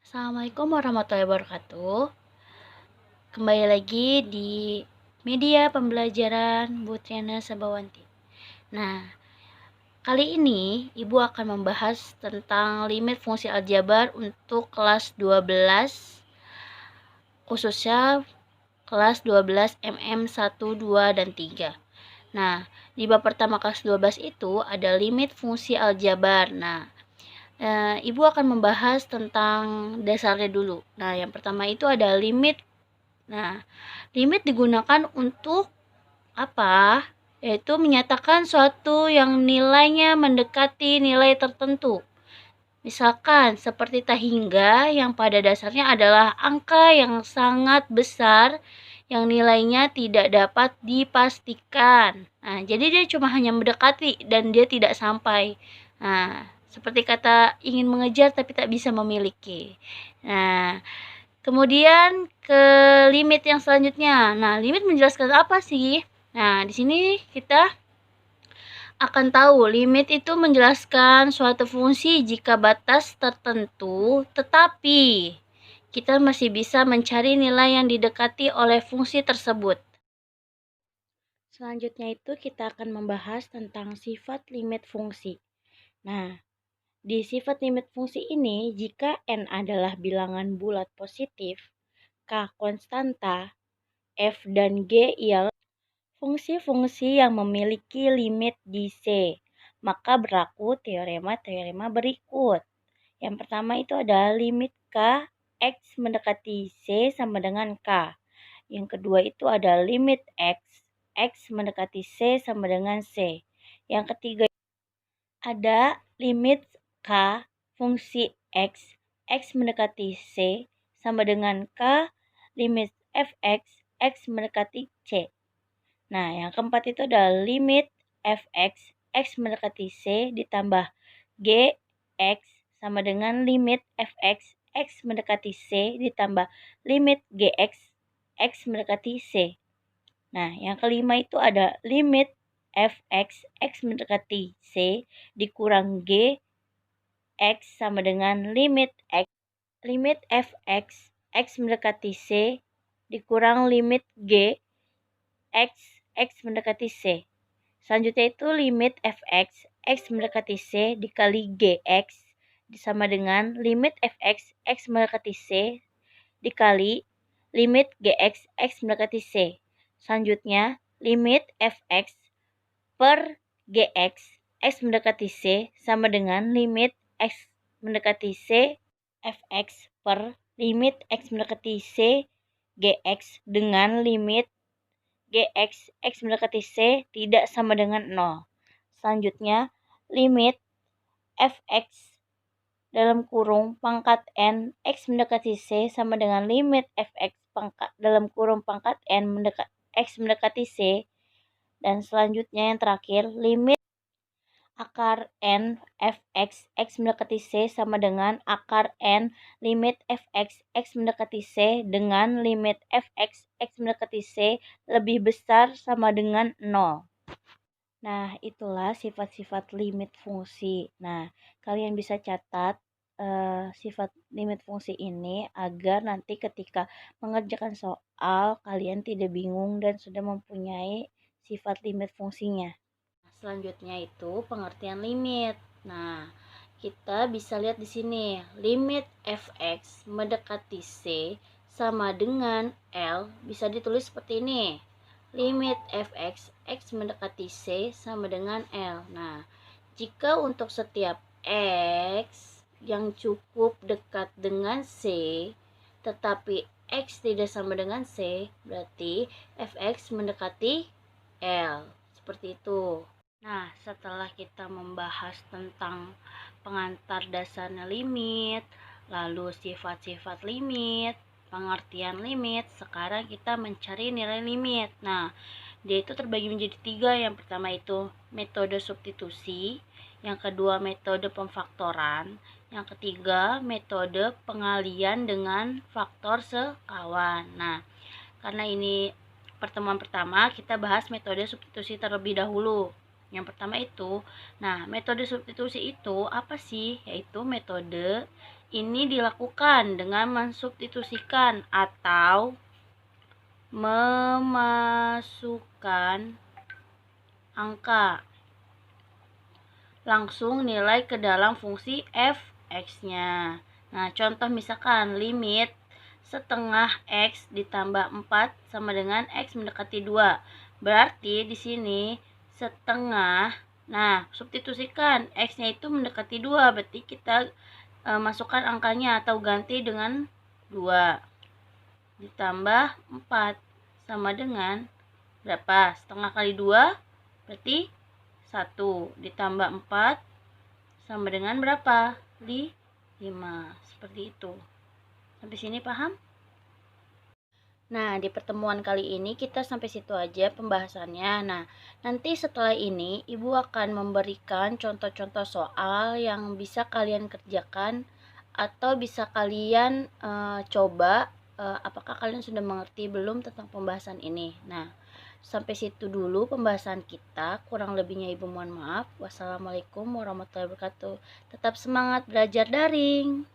Assalamualaikum warahmatullahi wabarakatuh. Kembali lagi di media pembelajaran Bu Triana Sabawanti. Nah, kali ini Ibu akan membahas tentang limit fungsi aljabar untuk kelas 12, khususnya kelas 12 MM 1, 2, dan 3. Nah, di bab pertama kelas 12 itu ada limit fungsi aljabar. Nah, Ibu akan membahas tentang dasarnya dulu. Nah, yang pertama itu ada limit. Nah, limit digunakan untuk apa? Yaitu menyatakan suatu yang nilainya mendekati nilai tertentu. Misalkan seperti tak hingga yang pada dasarnya adalah angka yang sangat besar yang nilainya tidak dapat dipastikan. Nah, jadi dia cuma hanya mendekati dan dia tidak sampai. Nah, seperti kata ingin mengejar tapi tak bisa memiliki. Nah, kemudian ke limit yang selanjutnya. Nah, limit menjelaskan apa sih? Nah, di sini kita akan tahu limit itu menjelaskan suatu fungsi jika batas tertentu, tetapi kita masih bisa mencari nilai yang didekati oleh fungsi tersebut. Selanjutnya itu kita akan membahas tentang sifat limit fungsi. Nah, di sifat limit fungsi ini, jika n adalah bilangan bulat positif, k konstanta, f dan g ialah fungsi-fungsi yang memiliki limit di C, maka berlaku teorema-teorema berikut. Yang pertama itu adalah limit K X mendekati C sama dengan K. Yang kedua itu ada limit X mendekati C sama dengan C. Yang ketiga ada limit K fungsi X mendekati C sama dengan K limit Fx X mendekati C. Nah, yang keempat itu adalah limit Fx X mendekati C ditambah Gx sama dengan limit Fx X mendekati C ditambah limit Gx X mendekati C. Nah, yang kelima itu ada limit Fx X mendekati C dikurang Gx sama dengan limit Fx X mendekati C dikurang limit X mendekati C. Selanjutnya itu limit Fx X mendekati C dikali Gx sama dengan limit Fx X mendekati C dikali limit Gx X mendekati C. Selanjutnya limit Fx per Gx X mendekati C sama dengan limit X mendekati C Fx per limit X mendekati C Gx dengan limit Gx X mendekati C tidak sama dengan 0. Selanjutnya, limit Fx dalam kurung pangkat N X mendekati C sama dengan limit Fx pangkat dalam kurung pangkat N X mendekati C. Dan selanjutnya yang terakhir, limit akar N Fx X mendekati C sama dengan akar N limit Fx X mendekati C dengan limit Fx X mendekati C lebih besar sama dengan 0. Nah, itulah sifat-sifat limit fungsi. Nah, kalian bisa catat sifat limit fungsi ini agar nanti ketika mengerjakan soal kalian tidak bingung dan sudah mempunyai sifat limit fungsinya. Selanjutnya itu pengertian limit. Nah, kita bisa lihat di sini, limit Fx mendekati C sama dengan L bisa ditulis seperti ini. Limit Fx X mendekati C sama dengan L. Nah, jika untuk setiap X yang cukup dekat dengan C tetapi X tidak sama dengan C, berarti Fx mendekati L. Seperti itu. Nah, setelah kita membahas tentang pengantar dasarnya limit, lalu sifat-sifat limit, pengertian limit, sekarang kita mencari nilai limit. Nah, dia itu terbagi menjadi 3. Yang pertama itu metode substitusi, yang kedua metode pemfaktoran, yang ketiga metode pengalian dengan faktor sekawan. Nah, karena ini pertemuan pertama, kita bahas metode substitusi terlebih dahulu. Yang pertama itu, nah metode substitusi itu apa sih? Yaitu metode Ini dilakukan dengan mensubstitusikan atau memasukkan angka langsung nilai ke dalam fungsi f(x)-nya. Nah, contoh misalkan limit setengah x ditambah 4 sama dengan x mendekati 2. Berarti di sini setengah, nah substitusikan x-nya itu mendekati 2, berarti kita masukkan angkanya atau ganti dengan 2 ditambah 4 sama dengan berapa? Setengah kali 2 berarti 1 ditambah 4 sama dengan berapa? 5. Seperti itu. Sampai sini paham? Nah, di pertemuan kali ini kita sampai situ aja pembahasannya. Nah, nanti setelah ini Ibu akan memberikan contoh-contoh soal yang bisa kalian kerjakan atau bisa kalian coba apakah kalian sudah mengerti belum tentang pembahasan ini. Nah, sampai situ dulu pembahasan kita. Kurang lebihnya Ibu mohon maaf. Wassalamualaikum warahmatullahi wabarakatuh. Tetap semangat belajar daring.